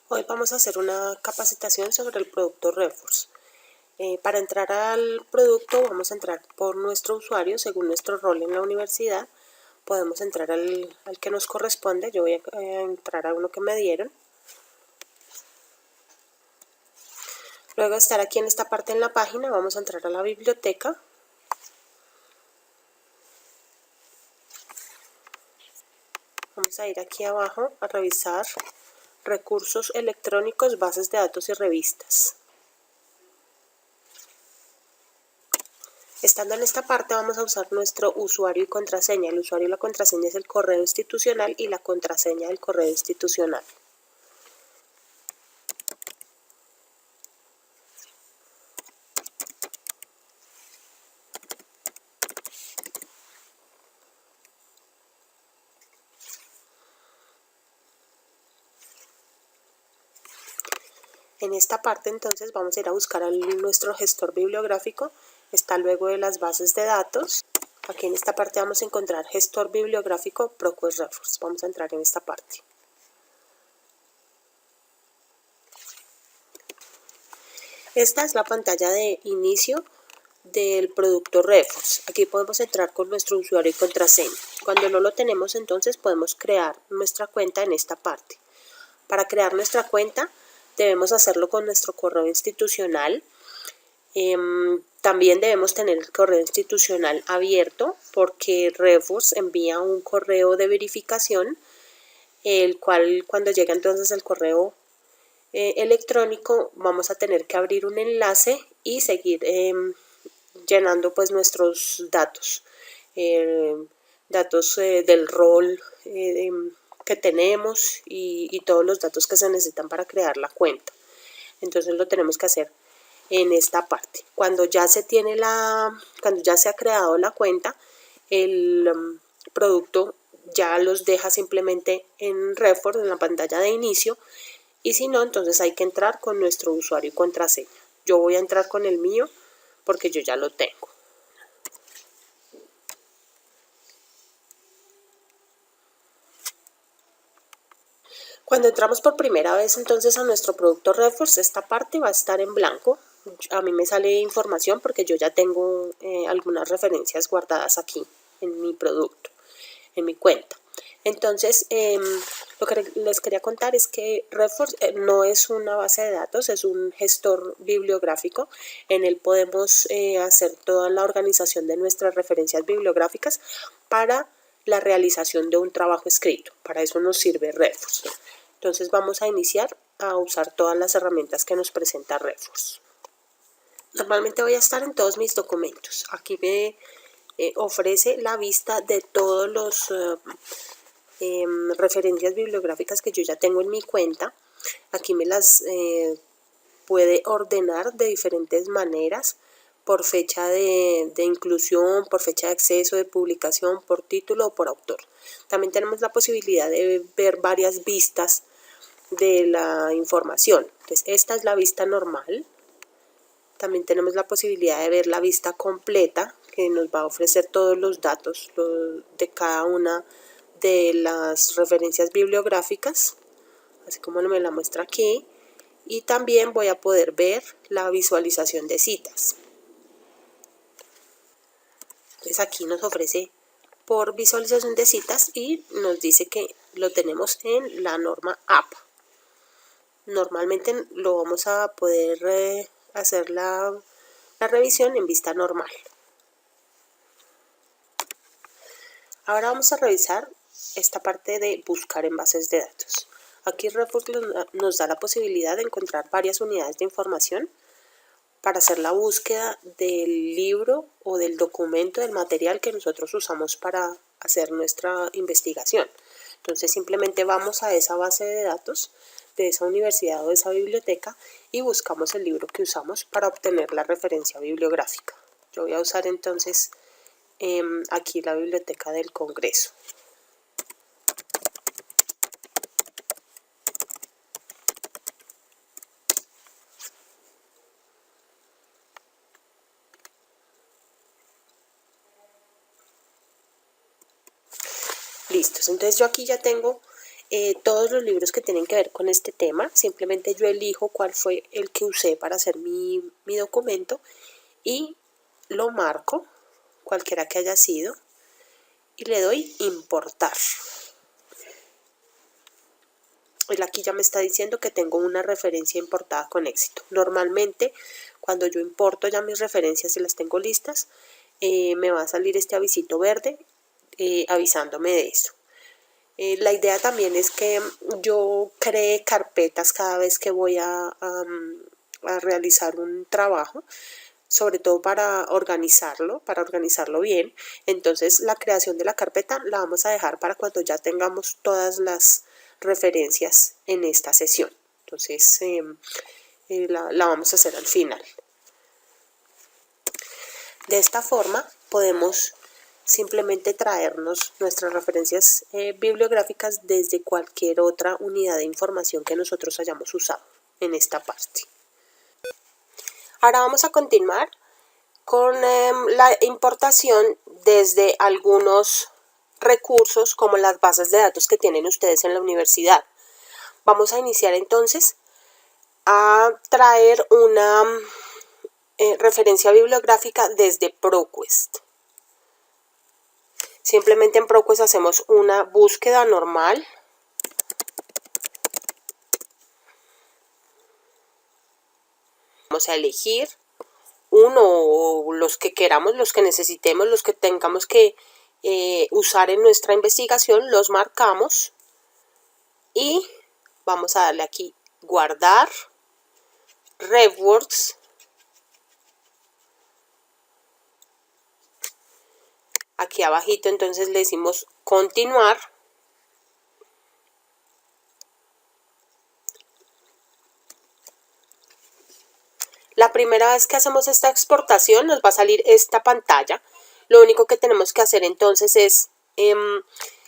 Hoy vamos a hacer una capacitación sobre el producto Refuerce. Para entrar al producto vamos a entrar por nuestro usuario según nuestro rol en la universidad. Podemos entrar al que nos corresponde. Yo voy a entrar a uno que me dieron. Luego de estar aquí en esta parte en la página, vamos a entrar a la biblioteca. Vamos a ir aquí abajo a revisar recursos electrónicos, bases de datos y revistas. Estando en esta parte vamos a usar nuestro usuario y contraseña. El usuario y la contraseña es el correo institucional y la contraseña del correo institucional. En esta parte entonces vamos a ir a buscar a nuestro gestor bibliográfico. Está luego de las bases de datos. Aquí en esta parte vamos a encontrar gestor bibliográfico ProQuest Reference. Vamos a entrar en esta parte. Esta es la pantalla de inicio del producto Reference. Aquí podemos entrar con nuestro usuario y contraseña. Cuando no lo tenemos, entonces podemos crear nuestra cuenta en esta parte. Para crear nuestra cuenta debemos hacerlo con nuestro correo institucional. También debemos tener el correo institucional abierto porque Refuerce envía un correo de verificación, el cual cuando llega entonces el correo electrónico vamos a tener que abrir un enlace y seguir llenando pues nuestros datos, datos del rol que tenemos y todos los datos que se necesitan para crear la cuenta. Entonces lo tenemos que hacer en esta parte. Cuando ya se ha creado la cuenta, el producto ya los deja simplemente en Refuerce, en la pantalla de inicio, y si no, entonces hay que entrar con nuestro usuario y contraseña. Yo voy a entrar con el mío porque yo ya lo tengo. Cuando entramos por primera vez entonces a nuestro producto Refuerce, esta parte va a estar en blanco. A mí me sale información porque yo ya tengo algunas referencias guardadas aquí en mi producto, en mi cuenta. Entonces, lo que les quería contar es que Refuerce no es una base de datos, es un gestor bibliográfico. En él podemos hacer toda la organización de nuestras referencias bibliográficas para la realización de un trabajo escrito. Para eso nos sirve Refuerce. Entonces vamos a iniciar a usar todas las herramientas que nos presenta Refuerce. Normalmente voy a estar en todos mis documentos. Aquí me ofrece la vista de todos los referencias bibliográficas que yo ya tengo en mi cuenta. Aquí me las puede ordenar de diferentes maneras, por fecha de inclusión, por fecha de acceso, de publicación, por título o por autor. También tenemos la posibilidad de ver varias vistas de la información. Entonces, esta es la vista normal. También tenemos la posibilidad de ver la vista completa, que nos va a ofrecer todos los datos de cada una de las referencias bibliográficas, así como me la muestra aquí. Y también voy a poder ver la visualización de citas. Entonces aquí nos ofrece por visualización de citas y nos dice que lo tenemos en la norma APA. Normalmente lo vamos a poder hacer la revisión en vista normal. Ahora vamos a revisar esta parte de buscar en bases de datos. Aquí Refuerce nos da la posibilidad de encontrar varias unidades de información para hacer la búsqueda del libro o del documento, del material que nosotros usamos para hacer nuestra investigación. Entonces simplemente vamos a esa base de datos de esa universidad o de esa biblioteca y buscamos el libro que usamos para obtener la referencia bibliográfica. Yo voy a usar entonces aquí la Biblioteca del Congreso. Listos, entonces yo aquí ya tengo todos los libros que tienen que ver con este tema. Simplemente yo elijo cuál fue el que usé para hacer mi documento y lo marco, cualquiera que haya sido, y le doy importar. Él aquí ya me está diciendo que tengo una referencia importada con éxito. Normalmente cuando yo importo ya mis referencias y las tengo listas, me va a salir este avisito verde avisándome de eso. La idea también es que yo cree carpetas cada vez que voy a realizar un trabajo, sobre todo para organizarlo bien. Entonces la creación de la carpeta la vamos a dejar para cuando ya tengamos todas las referencias en esta sesión. Entonces la vamos a hacer al final. De esta forma podemos simplemente traernos nuestras referencias bibliográficas desde cualquier otra unidad de información que nosotros hayamos usado en esta parte. Ahora vamos a continuar con la importación desde algunos recursos como las bases de datos que tienen ustedes en la universidad. Vamos a iniciar entonces a traer una referencia bibliográfica desde ProQuest. Simplemente en ProQuest hacemos una búsqueda normal. Vamos a elegir uno o los que queramos, los que necesitemos, los que tengamos que usar en nuestra investigación, los marcamos y vamos a darle aquí guardar, RefWorks. Aquí abajito entonces le decimos continuar. La primera vez que hacemos esta exportación nos va a salir esta pantalla. Lo único que tenemos que hacer entonces es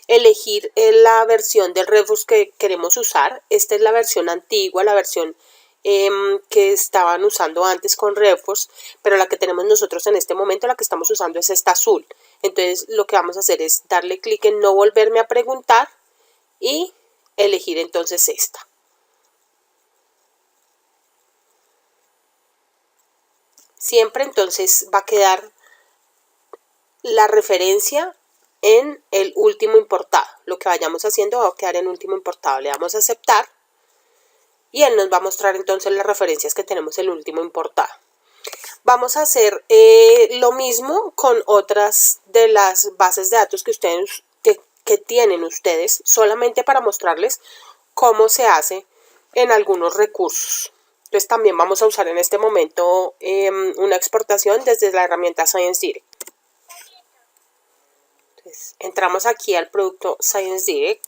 elegir la versión del RefWorks que queremos usar. Esta es la versión antigua, la versión que estaban usando antes con RefWorks, pero la que tenemos nosotros en este momento, la que estamos usando es esta azul. Entonces lo que vamos a hacer es darle clic en no volverme a preguntar y elegir entonces esta. Siempre entonces va a quedar la referencia en el último importado. Lo que vayamos haciendo va a quedar en último importado. Le damos a aceptar y él nos va a mostrar entonces las referencias que tenemos en el último importado. Vamos a hacer lo mismo con otras de las bases de datos que ustedes que tienen ustedes, solamente para mostrarles cómo se hace en algunos recursos. Entonces también vamos a usar en este momento una exportación desde la herramienta ScienceDirect. Entonces, entramos aquí al producto ScienceDirect.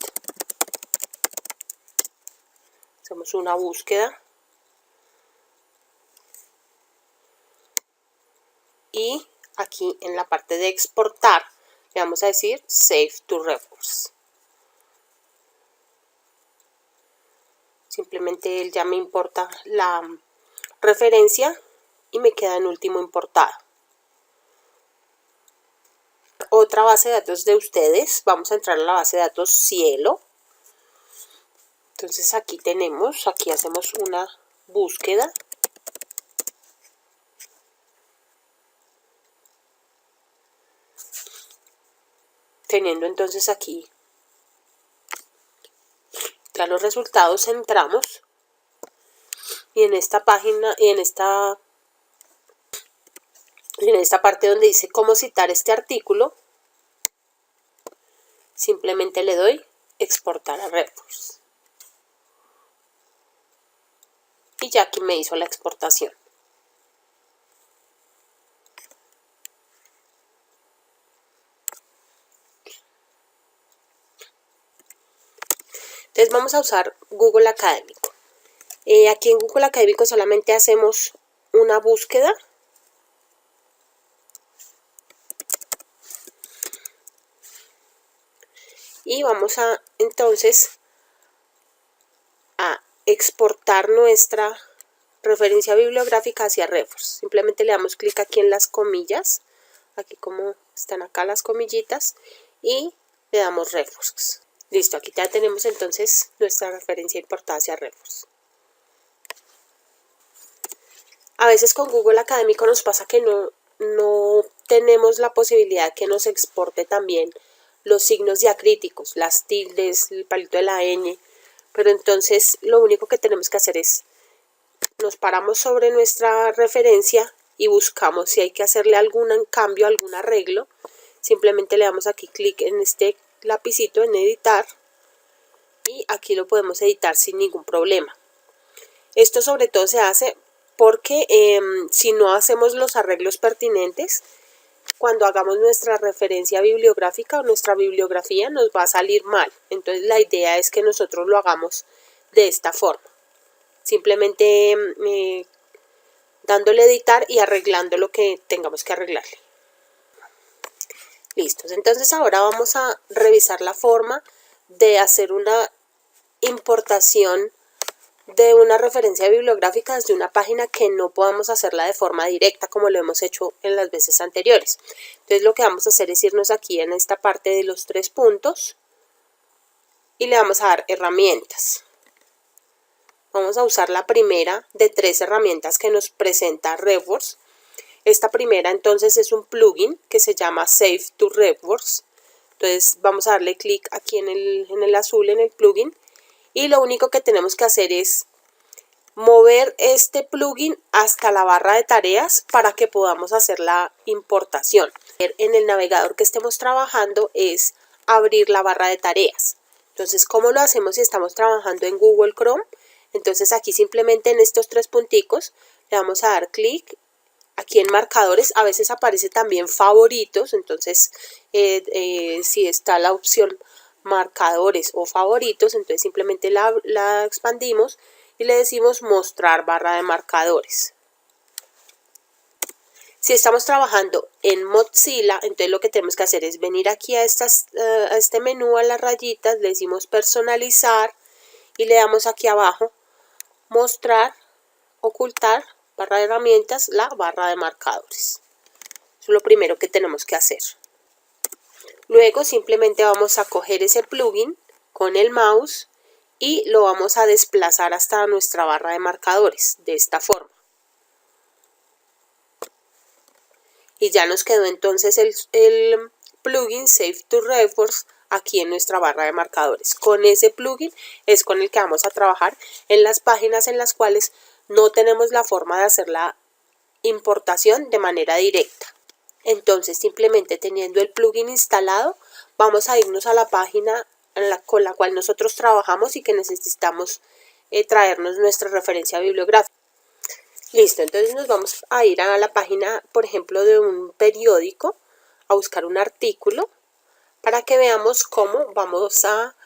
Hacemos una búsqueda. Y aquí en la parte de exportar le vamos a decir Save to RefWorks. Simplemente él ya me importa la referencia y me queda en último importado. Otra base de datos de ustedes, vamos a entrar a la base de datos Cielo. Entonces aquí hacemos una búsqueda. Teniendo entonces aquí ya los resultados, entramos y en esta página y en esta parte donde dice cómo citar este artículo, simplemente le doy exportar a RefWorks. Y ya aquí me hizo la exportación. Entonces vamos a usar Google Académico. Aquí en Google Académico solamente hacemos una búsqueda. Y vamos a entonces a exportar nuestra referencia bibliográfica hacia RefWorks. Simplemente le damos clic aquí en las comillas, aquí como están acá las comillitas, y le damos RefWorks. Listo, aquí ya tenemos entonces nuestra referencia importada hacia Reference. A veces con Google Académico nos pasa que no tenemos la posibilidad que nos exporte también los signos diacríticos, las tildes, el palito de la ñ, pero entonces lo único que tenemos que hacer es, nos paramos sobre nuestra referencia y buscamos si hay que hacerle algún cambio, algún arreglo. Simplemente le damos aquí clic en este lapicito en editar y aquí lo podemos editar sin ningún problema. Esto sobre todo se hace porque si no hacemos los arreglos pertinentes, cuando hagamos nuestra referencia bibliográfica o nuestra bibliografía nos va a salir mal. Entonces la idea es que nosotros lo hagamos de esta forma. Simplemente dándole editar y arreglando lo que tengamos que arreglarle. Listos, entonces ahora vamos a revisar la forma de hacer una importación de una referencia bibliográfica desde una página que no podamos hacerla de forma directa como lo hemos hecho en las veces anteriores. Entonces lo que vamos a hacer es irnos aquí en esta parte de los 3 puntos y le vamos a dar herramientas. Vamos a usar la primera de 3 herramientas que nos presenta RefWorks. Esta primera entonces es un plugin que se llama Save to RefWorks. Entonces vamos a darle clic aquí en el azul en el plugin y lo único que tenemos que hacer es mover este plugin hasta la barra de tareas para que podamos hacer la importación. En el navegador que estemos trabajando es abrir la barra de tareas. Entonces, ¿cómo lo hacemos si estamos trabajando en Google Chrome? Entonces aquí simplemente en estos 3 punticos le vamos a dar clic aquí en marcadores. A veces aparece también favoritos, entonces si está la opción marcadores o favoritos, entonces simplemente la expandimos y le decimos mostrar barra de marcadores. Si estamos trabajando en Mozilla, entonces lo que tenemos que hacer es venir aquí a este menú, a las rayitas, le decimos personalizar y le damos aquí abajo mostrar, ocultar, barra de herramientas, la barra de marcadores. Eso es lo primero que tenemos que hacer. Luego simplemente vamos a coger ese plugin con el mouse y lo vamos a desplazar hasta nuestra barra de marcadores, de esta forma. Y ya nos quedó entonces el plugin Save to RefWorks aquí en nuestra barra de marcadores. Con ese plugin es con el que vamos a trabajar en las páginas en las cuales no tenemos la forma de hacer la importación de manera directa. Entonces, simplemente teniendo el plugin instalado, vamos a irnos a la página con la cual nosotros trabajamos y que necesitamos traernos nuestra referencia bibliográfica. Listo, entonces nos vamos a ir a la página, por ejemplo, de un periódico, a buscar un artículo, para que veamos cómo vamos a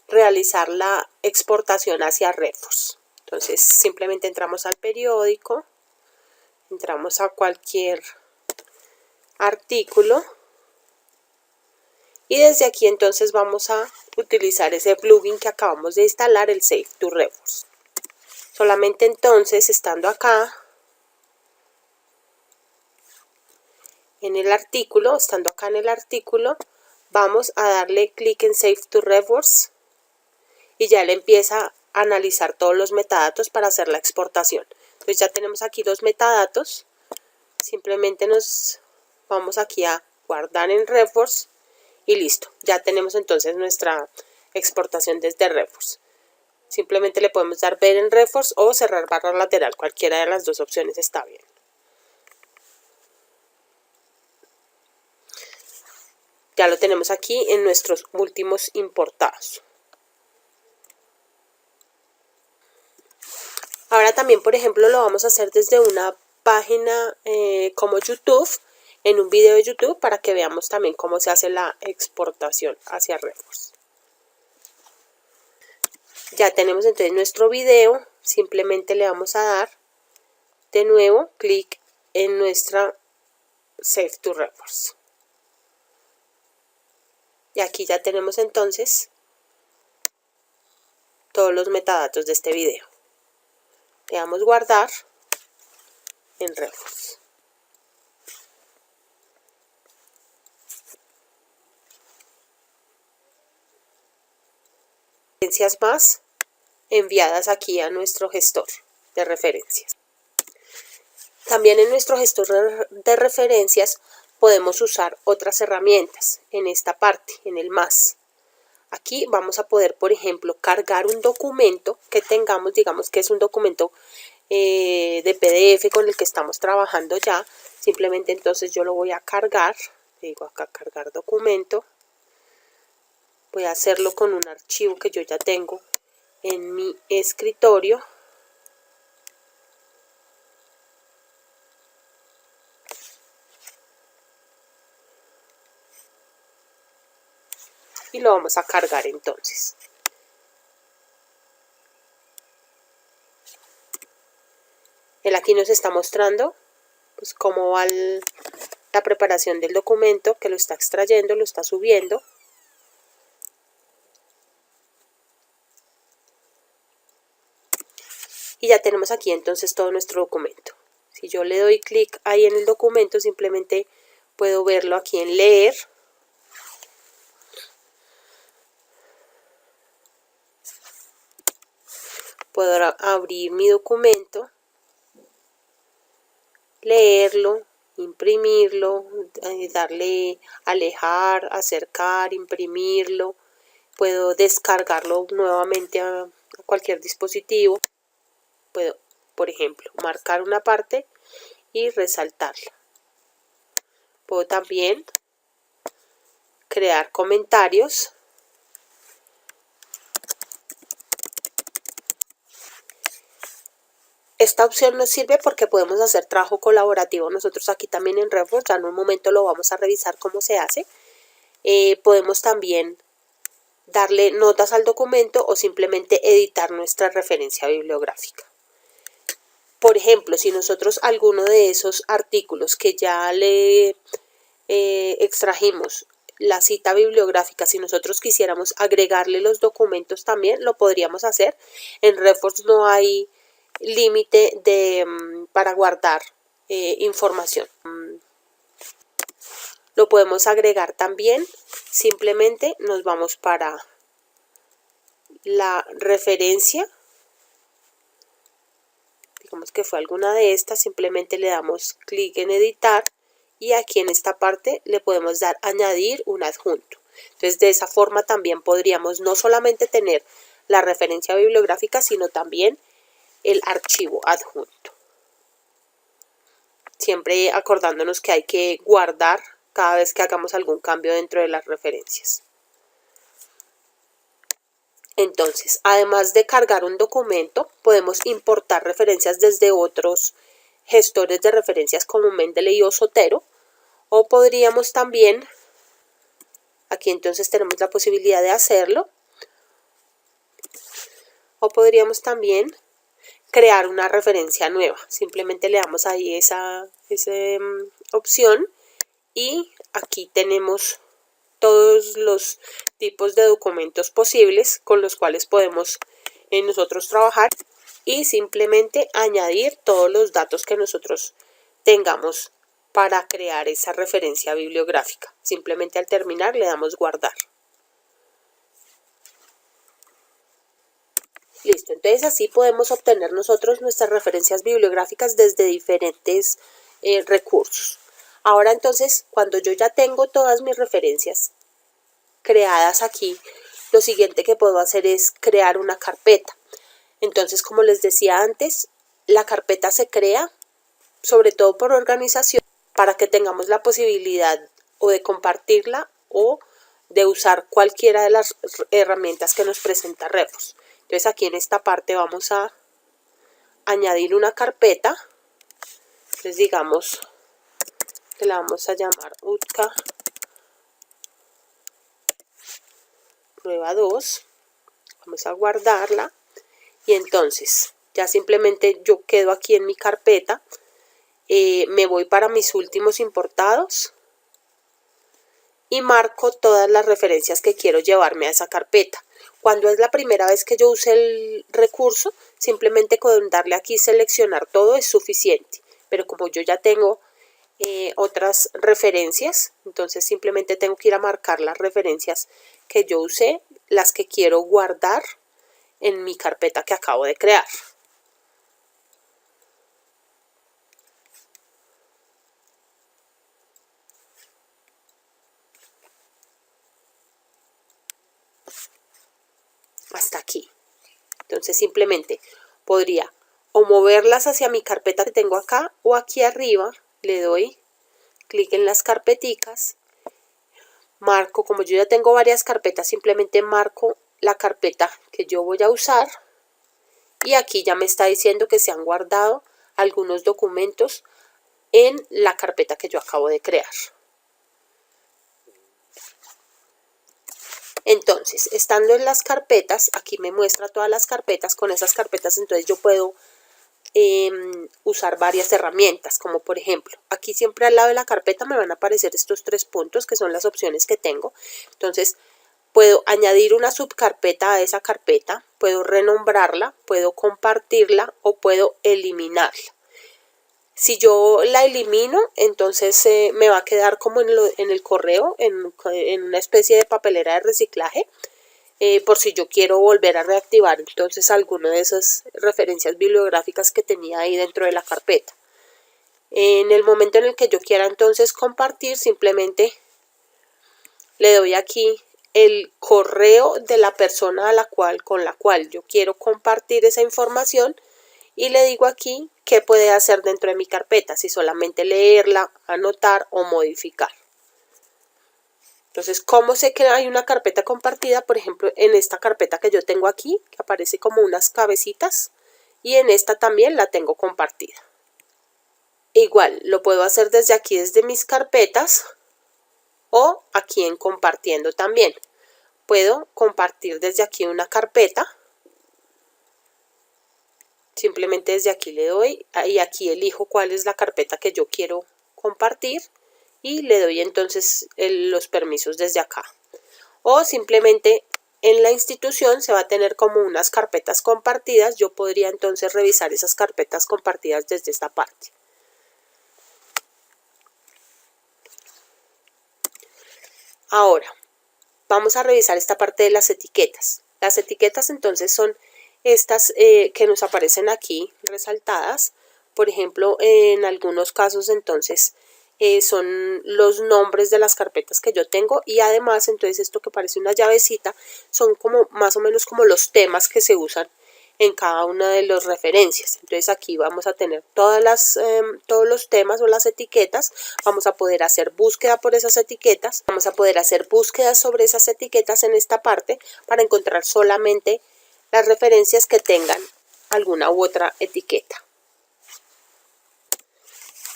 realizar la exportación hacia RefWorks. Entonces, simplemente entramos al periódico, entramos a cualquier artículo y desde aquí entonces vamos a utilizar ese plugin que acabamos de instalar, el Save to RefWorks. Solamente entonces, estando acá en el artículo, vamos a darle clic en Save to RefWorks y ya le empieza a analizar todos los metadatos para hacer la exportación. Entonces ya tenemos aquí 2 metadatos, simplemente nos vamos aquí a guardar en RefWorks y listo. Ya tenemos entonces nuestra exportación desde RefWorks. Simplemente le podemos dar ver en RefWorks o cerrar barra lateral, cualquiera de las 2 opciones está bien. Ya lo tenemos aquí en nuestros últimos importados. Ahora también, por ejemplo, lo vamos a hacer desde una página como YouTube, en un video de YouTube, para que veamos también cómo se hace la exportación hacia RefWorks. Ya tenemos entonces nuestro video, simplemente le vamos a dar de nuevo clic en nuestra Save to RefWorks. Y aquí ya tenemos entonces todos los metadatos de este video. Le damos guardar en RefWorks. referencias más enviadas aquí a nuestro gestor de referencias. También en nuestro gestor de referencias podemos usar otras herramientas en esta parte, en el más. Aquí vamos a poder, por ejemplo, cargar un documento que tengamos, digamos que es un documento de PDF con el que estamos trabajando ya. Simplemente entonces yo lo voy a cargar, digo acá cargar documento. Voy a hacerlo con un archivo que yo ya tengo en mi escritorio. Y lo vamos a cargar entonces. Él aquí nos está mostrando pues cómo va la preparación del documento, que lo está extrayendo, lo está subiendo. Y ya tenemos aquí entonces todo nuestro documento. Si yo le doy clic ahí en el documento, simplemente puedo verlo aquí en leer. Puedo abrir mi documento, leerlo, imprimirlo, darle alejar, acercar, imprimirlo. Puedo descargarlo nuevamente a cualquier dispositivo. Puedo, por ejemplo, marcar una parte y resaltarla. Puedo también crear comentarios. Esta opción nos sirve porque podemos hacer trabajo colaborativo nosotros aquí también en RefWorks. Ya en un momento lo vamos a revisar cómo se hace. Podemos también darle notas al documento o simplemente editar nuestra referencia bibliográfica. Por ejemplo, si nosotros alguno de esos artículos que ya le extrajimos la cita bibliográfica, si nosotros quisiéramos agregarle los documentos también, lo podríamos hacer. En RefWorks no hay límite para guardar información. Lo podemos agregar también, simplemente nos vamos para la referencia, digamos que fue alguna de estas, simplemente le damos clic en editar y aquí en esta parte le podemos dar añadir un adjunto. Entonces de esa forma también podríamos no solamente tener la referencia bibliográfica, sino también el archivo adjunto. Siempre acordándonos que hay que guardar cada vez que hagamos algún cambio dentro de las referencias. Entonces, además de cargar un documento, podemos importar referencias desde otros gestores de referencias como Mendeley o Zotero, o podríamos también, aquí entonces tenemos la posibilidad de hacerlo, o podríamos también crear una referencia nueva. Simplemente le damos ahí esa opción y aquí tenemos todos los tipos de documentos posibles con los cuales podemos nosotros trabajar y simplemente añadir todos los datos que nosotros tengamos para crear esa referencia bibliográfica. Simplemente al terminar le damos guardar. Listo, entonces así podemos obtener nosotros nuestras referencias bibliográficas desde diferentes recursos. Ahora entonces, cuando yo ya tengo todas mis referencias creadas aquí, lo siguiente que puedo hacer es crear una carpeta. Entonces, como les decía antes, la carpeta se crea sobre todo por organización para que tengamos la posibilidad o de compartirla o de usar cualquiera de las herramientas que nos presenta RefWorks. Entonces aquí en esta parte vamos a añadir una carpeta. Entonces digamos que la vamos a llamar UTCA prueba 2. Vamos a guardarla y entonces ya simplemente yo quedo aquí en mi carpeta. Me voy para mis últimos importados y marco todas las referencias que quiero llevarme a esa carpeta. Cuando es la primera vez que yo use el recurso, simplemente con darle aquí seleccionar todo es suficiente. Pero como yo ya tengo otras referencias, entonces simplemente tengo que ir a marcar las referencias que yo usé las que quiero guardar en mi carpeta que acabo de crear. Hasta aquí. Entonces simplemente podría o moverlas hacia mi carpeta que tengo acá, o aquí arriba le doy clic en las carpeticas, marco, como yo ya tengo varias carpetas, simplemente marco la carpeta que yo voy a usar y aquí ya me está diciendo que se han guardado algunos documentos en la carpeta que yo acabo de crear. Entonces, estando en las carpetas, aquí me muestra todas las carpetas. Con esas carpetas entonces yo puedo usar varias herramientas, como por ejemplo, aquí siempre al lado de la carpeta me van a aparecer estos 3 puntos que son las opciones que tengo. Entonces puedo añadir una subcarpeta a esa carpeta, puedo renombrarla, puedo compartirla o puedo eliminarla. Si yo la elimino, entonces me va a quedar como en el correo, en una especie de papelera de reciclaje, por si yo quiero volver a reactivar entonces alguna de esas referencias bibliográficas que tenía ahí dentro de la carpeta. En el momento en el que yo quiera entonces compartir, simplemente le doy aquí el correo de la persona con la cual yo quiero compartir esa información y le digo aquí qué puede hacer dentro de mi carpeta, si solamente leerla, anotar o modificar. Entonces, ¿cómo sé que hay una carpeta compartida? Por ejemplo, en esta carpeta que yo tengo aquí, que aparece como unas cabecitas, y en esta también la tengo compartida. Igual, lo puedo hacer desde aquí, desde mis carpetas, o aquí en compartiendo también. Puedo compartir desde aquí una carpeta. Simplemente desde aquí le doy, y aquí elijo cuál es la carpeta que yo quiero compartir, y le doy entonces los permisos desde acá. O simplemente en la institución se va a tener como unas carpetas compartidas. Yo podría entonces revisar esas carpetas compartidas desde esta parte. Ahora, vamos a revisar esta parte de las etiquetas. Las etiquetas entonces son estas que nos aparecen aquí resaltadas. Por ejemplo, en algunos casos entonces son los nombres de las carpetas que yo tengo, y además entonces esto que parece una llavecita son como más o menos como los temas que se usan en cada una de las referencias. Entonces aquí vamos a tener todos los temas o las etiquetas. Vamos a poder hacer búsqueda por esas etiquetas, vamos a poder hacer búsquedas sobre esas etiquetas en esta parte para encontrar solamente las referencias que tengan alguna u otra etiqueta.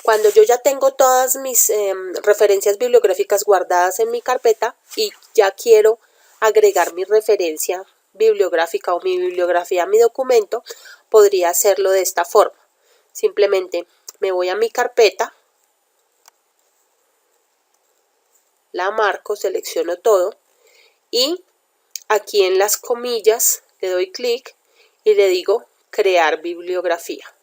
Cuando yo ya tengo todas mis referencias bibliográficas guardadas en mi carpeta y ya quiero agregar mi referencia bibliográfica o mi bibliografía a mi documento, podría hacerlo de esta forma. Simplemente me voy a mi carpeta, la marco, selecciono todo y aquí en las comillas le doy clic y le digo crear bibliografía.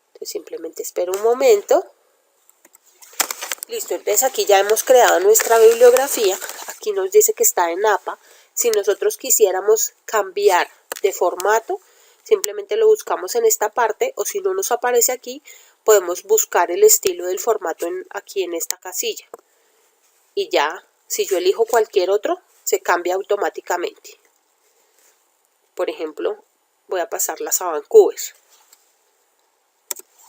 Entonces simplemente espero un momento. Listo, entonces aquí ya hemos creado nuestra bibliografía. Aquí nos dice que está en APA. Si nosotros quisiéramos cambiar de formato, simplemente lo buscamos en esta parte, o si no nos aparece aquí, podemos buscar el estilo del formato aquí en esta casilla. Y ya, si yo elijo cualquier otro, se cambia automáticamente. Por ejemplo, voy a pasarlas a Vancouver.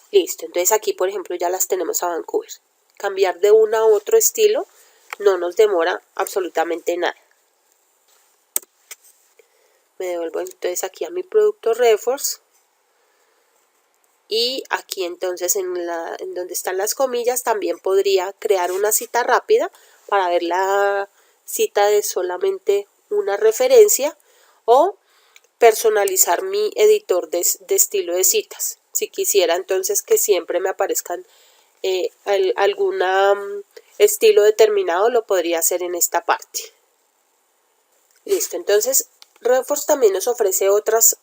Listo, entonces aquí por ejemplo ya las tenemos a Vancouver. Cambiar de uno a otro estilo no nos demora absolutamente nada. Me devuelvo entonces aquí a mi producto Reforce. Y aquí entonces en donde están las comillas también podría crear una cita rápida para ver la cita de solamente una referencia, o personalizar mi editor de estilo de citas. Si quisiera entonces que siempre me aparezcan algún estilo determinado, lo podría hacer en esta parte. Listo, entonces Reforce también nos ofrece otras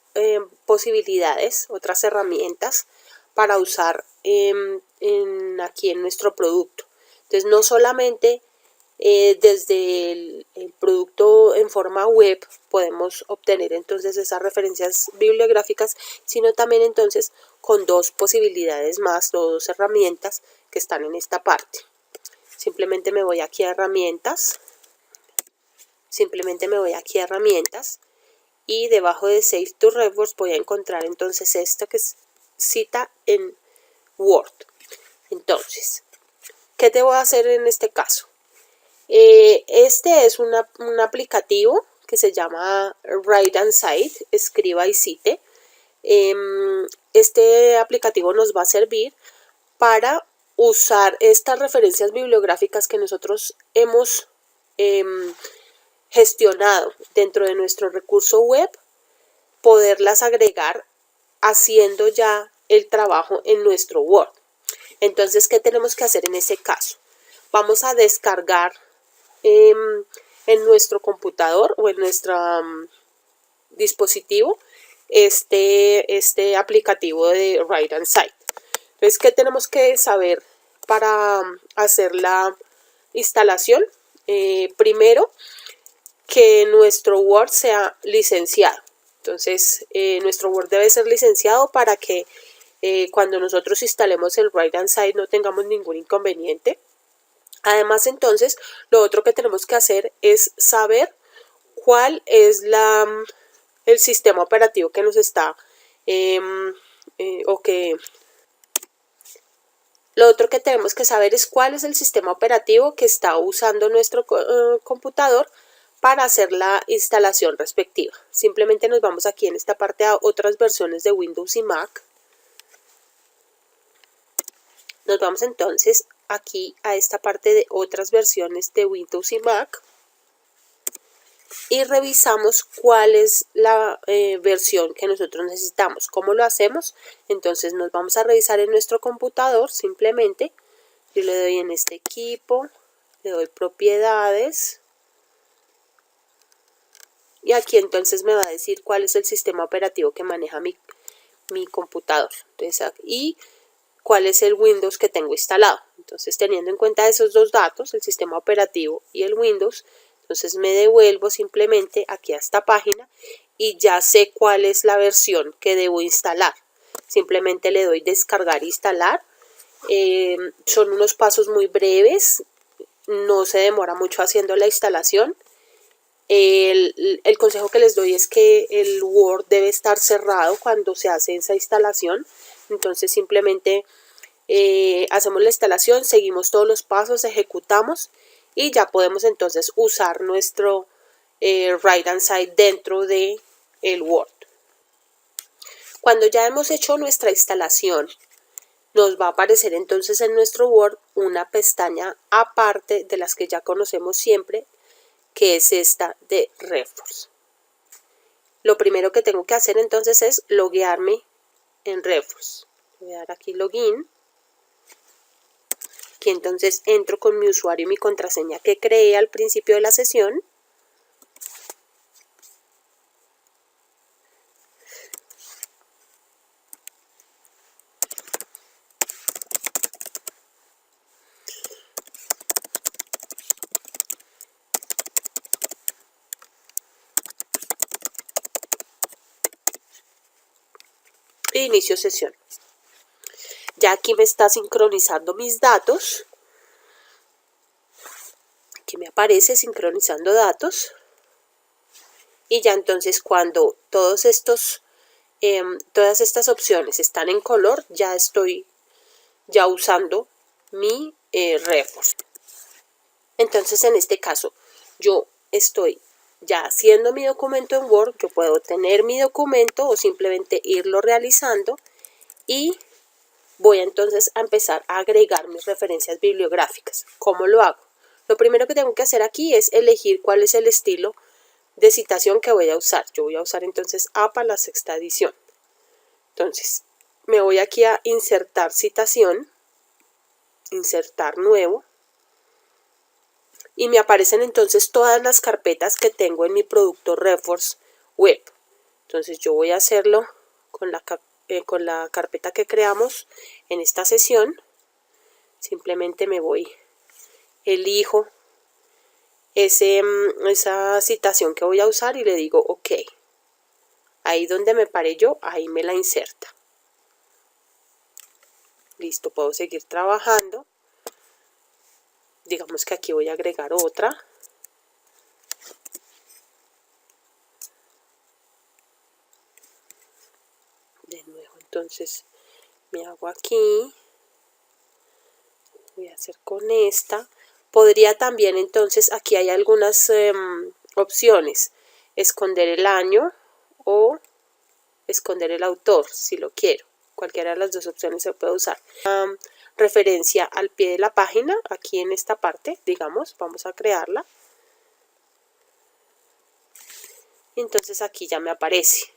posibilidades, otras herramientas para usar aquí en nuestro producto. Entonces no solamente Desde el producto en forma web podemos obtener entonces esas referencias bibliográficas, sino también entonces con dos posibilidades más, dos herramientas que están en esta parte. Simplemente me voy aquí a herramientas, y debajo de Save to Reference voy a encontrar entonces esta que es cita en Word. Entonces, ¿qué debo hacer en este caso? Este es un aplicativo que se llama Write and Cite, escriba y cite. Este aplicativo nos va a servir para usar estas referencias bibliográficas que nosotros hemos gestionado dentro de nuestro recurso web, poderlas agregar haciendo ya el trabajo en nuestro Word. Entonces, ¿qué tenemos que hacer en ese caso? Vamos a descargar en nuestro computador o en nuestro dispositivo este aplicativo de Write and Cite. Entonces, ¿qué tenemos que saber para hacer la instalación? Primero, que nuestro Word sea licenciado. Entonces, nuestro Word debe ser licenciado para que cuando nosotros instalemos el Write and Cite no tengamos ningún inconveniente. Además, entonces, lo otro que tenemos que hacer es saber cuál es el sistema operativo que nos está Lo otro que tenemos que saber es cuál es el sistema operativo que está usando nuestro computador para hacer la instalación respectiva. Simplemente nos vamos aquí en esta parte a otras versiones de Windows y Mac. Nos vamos entonces aquí a esta parte de otras versiones de Windows y Mac y revisamos cuál es la versión que nosotros necesitamos. ¿Cómo lo hacemos? Entonces nos vamos a revisar en nuestro computador. Simplemente yo le doy en este equipo, le doy propiedades y aquí entonces me va a decir cuál es el sistema operativo que maneja mi computador. Entonces, y cuál es el Windows que tengo instalado. Entonces, teniendo en cuenta esos dos datos, el sistema operativo y el Windows, entonces me devuelvo simplemente aquí a esta página y ya sé cuál es la versión que debo instalar. Simplemente le doy descargar e instalar. Son unos pasos muy breves, no se demora mucho haciendo la instalación. El consejo que les doy es que el Word debe estar cerrado cuando se hace esa instalación. Entonces simplemente hacemos la instalación, seguimos todos los pasos, ejecutamos y ya podemos entonces usar nuestro Write and Cite dentro de el Word. Cuando ya hemos hecho nuestra instalación, nos va a aparecer entonces en nuestro Word una pestaña aparte de las que ya conocemos siempre, que es esta de Reforce. Lo primero que tengo que hacer entonces es loguearme en Reforce. Voy a dar aquí login. Aquí entonces entro con mi usuario y mi contraseña que creé al principio de la sesión. E inicio sesión. Ya aquí me está sincronizando mis datos. Aquí me aparece sincronizando datos. Y ya entonces cuando todas estas opciones están en color, ya estoy usando mi Reforce. Entonces en este caso yo estoy ya haciendo mi documento en Word. Yo puedo tener mi documento o simplemente irlo realizando y voy entonces a empezar a agregar mis referencias bibliográficas. ¿Cómo lo hago? Lo primero que tengo que hacer aquí es elegir cuál es el estilo de citación que voy a usar. Yo voy a usar entonces APA la sexta edición. Entonces me voy aquí a insertar citación, insertar nuevo y me aparecen entonces todas las carpetas que tengo en mi producto Reforce web. Entonces yo voy a hacerlo con la carpeta que creamos en esta sesión. Simplemente me voy, elijo esa citación que voy a usar y le digo OK. Ahí donde me paré yo, ahí me la inserta. Listo, puedo seguir trabajando. Digamos que aquí voy a agregar otra. De nuevo, entonces me hago aquí. Voy a hacer con esta. Podría también, entonces, aquí hay algunas opciones. Esconder el año o esconder el autor, si lo quiero. Cualquiera de las dos opciones se puede usar. Referencia al pie de la página, aquí en esta parte, digamos, vamos a crearla. Entonces aquí ya me aparece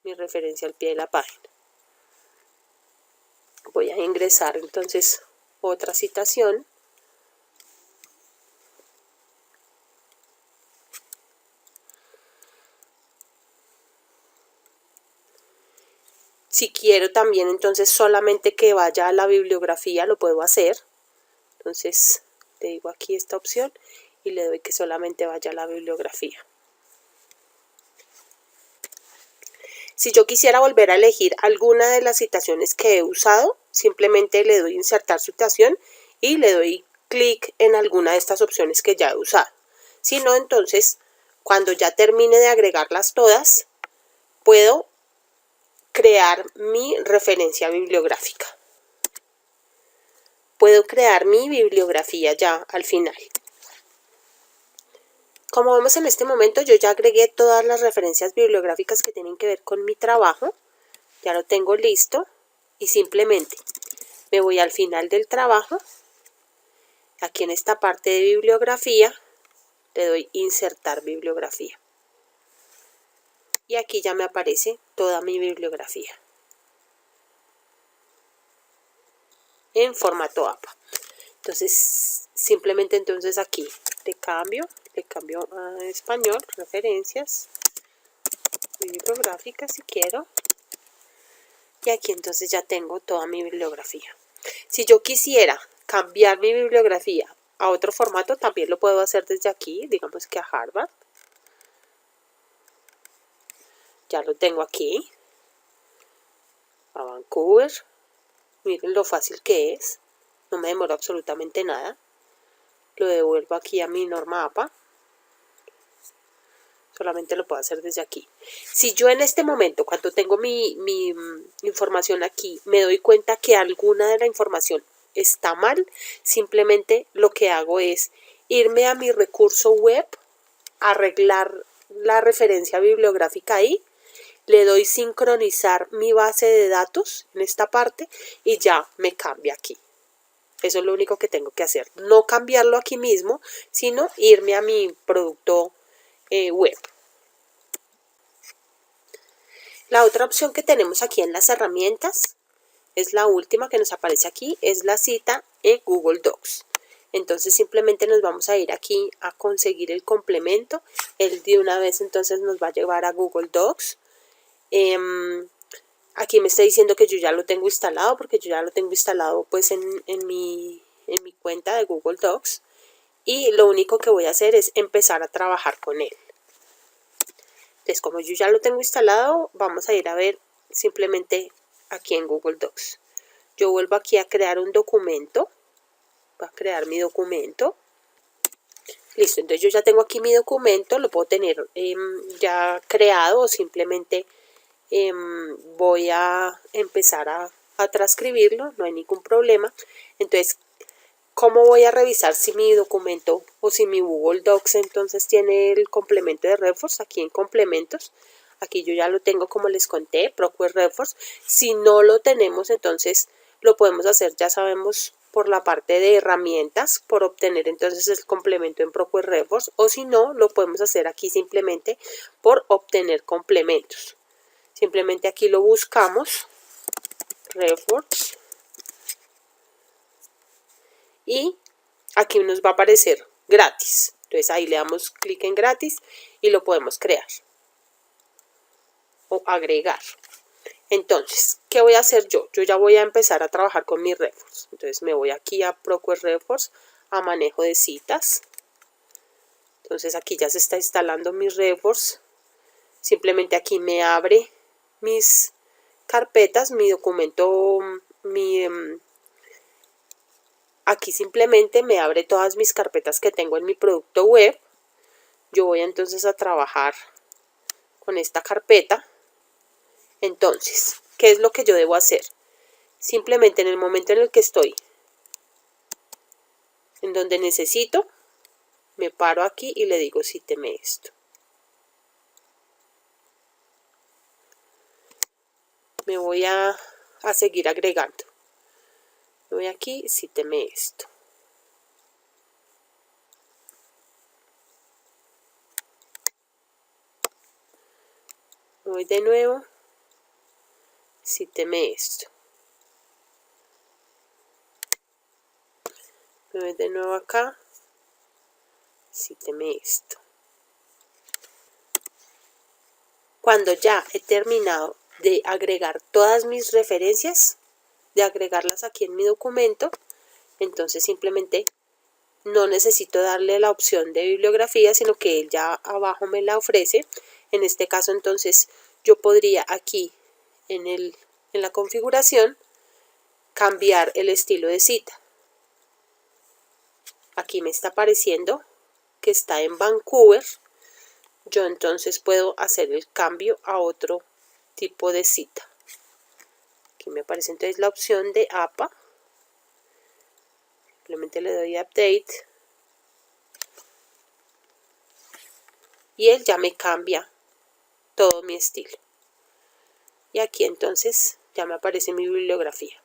mi referencia al pie de la página. Voy a ingresar entonces otra citación. Si quiero también entonces solamente que vaya a la bibliografía, lo puedo hacer. Entonces le digo aquí esta opción y le doy que solamente vaya a la bibliografía. Si yo quisiera volver a elegir alguna de las citaciones que he usado, simplemente le doy insertar citación y le doy clic en alguna de estas opciones que ya he usado. Si no, entonces cuando ya termine de agregarlas todas, puedo crear mi referencia bibliográfica. Puedo crear mi bibliografía ya al final. Como vemos en este momento, yo ya agregué todas las referencias bibliográficas que tienen que ver con mi trabajo. Ya lo tengo listo y simplemente me voy al final del trabajo. Aquí en esta parte de bibliografía le doy insertar bibliografía. Y aquí ya me aparece toda mi bibliografía en formato APA. Entonces, simplemente entonces aquí le cambio a español, referencias bibliográficas si quiero. Y aquí entonces ya tengo toda mi bibliografía. Si yo quisiera cambiar mi bibliografía a otro formato, también lo puedo hacer desde aquí, digamos que a Harvard. Ya lo tengo aquí. A Vancouver. Miren lo fácil que es. No me demora absolutamente nada. Lo devuelvo aquí a mi norma APA. Solamente lo puedo hacer desde aquí. Si yo en este momento, cuando tengo mi información aquí, me doy cuenta que alguna de la información está mal, simplemente lo que hago es irme a mi recurso web, arreglar la referencia bibliográfica ahí, le doy sincronizar mi base de datos en esta parte y ya me cambia aquí. Eso es lo único que tengo que hacer. No cambiarlo aquí mismo, sino irme a mi producto web. La otra opción que tenemos aquí en las herramientas es la última que nos aparece aquí, es la cita en Google Docs. Entonces simplemente nos vamos a ir aquí a conseguir el complemento. Él de una vez entonces nos va a llevar a Google Docs. Aquí me está diciendo que yo ya lo tengo instalado, porque yo ya lo tengo instalado pues en mi cuenta de Google Docs. Y lo único que voy a hacer es empezar a trabajar con él. Entonces, como yo ya lo tengo instalado, vamos a ir a ver simplemente aquí en Google Docs. Yo vuelvo aquí a crear un documento. Voy a crear mi documento. Listo, entonces yo ya tengo aquí mi documento, lo puedo tener ya creado o simplemente voy a empezar a transcribirlo, no hay ningún problema. Entonces, ¿cómo voy a revisar si mi documento o si mi Google Docs entonces tiene el complemento de RefWorks? Aquí en complementos, aquí yo ya lo tengo como les conté, ProQuest RefWorks. Si no lo tenemos, entonces lo podemos hacer, ya sabemos, por la parte de herramientas, por obtener entonces el complemento en ProQuest RefWorks, o si no, lo podemos hacer aquí simplemente por obtener complementos. Simplemente aquí lo buscamos, RefWorks. Y aquí nos va a aparecer gratis. Entonces ahí le damos clic en gratis y lo podemos crear o agregar. Entonces, ¿qué voy a hacer yo? Yo ya voy a empezar a trabajar con mis RefWorks. Entonces me voy aquí a ProQuest RefWorks, a manejo de citas. Entonces aquí ya se está instalando mi Reforce. Simplemente aquí me abre mis carpetas, mi documento, aquí simplemente me abre todas mis carpetas que tengo en mi producto web. Yo voy entonces a trabajar con esta carpeta. Entonces, ¿qué es lo que yo debo hacer? Simplemente en el momento en el que estoy, en donde necesito, me paro aquí y le digo cíteme esto. Me voy a seguir agregando. Me voy aquí, cíteme esto. Me voy de nuevo, cíteme esto. Me voy de nuevo acá, cíteme esto. Cuando ya he terminado de agregar todas mis referencias, de agregarlas aquí en mi documento, entonces simplemente no necesito darle la opción de bibliografía, sino que él ya abajo me la ofrece. En este caso entonces yo podría aquí en la configuración cambiar el estilo de cita. Aquí me está apareciendo que está en Vancouver. Yo entonces puedo hacer el cambio a otro tipo de cita. Aquí me aparece entonces la opción de APA. Simplemente le doy Update. Y él ya me cambia todo mi estilo. Y aquí entonces ya me aparece mi bibliografía.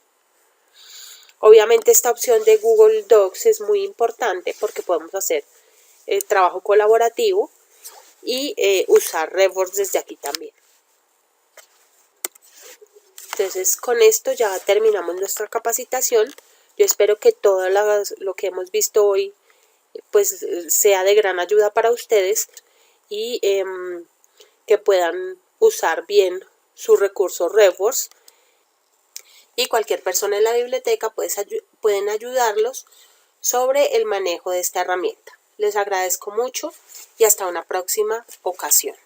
Obviamente esta opción de Google Docs es muy importante porque podemos hacer el trabajo colaborativo y usar Reforce desde aquí también. Entonces con esto ya terminamos nuestra capacitación. Yo espero que todo lo que hemos visto hoy pues sea de gran ayuda para ustedes y que puedan usar bien su recurso Reforce. Y cualquier persona en la biblioteca pueden ayudarlos sobre el manejo de esta herramienta. Les agradezco mucho y hasta una próxima ocasión.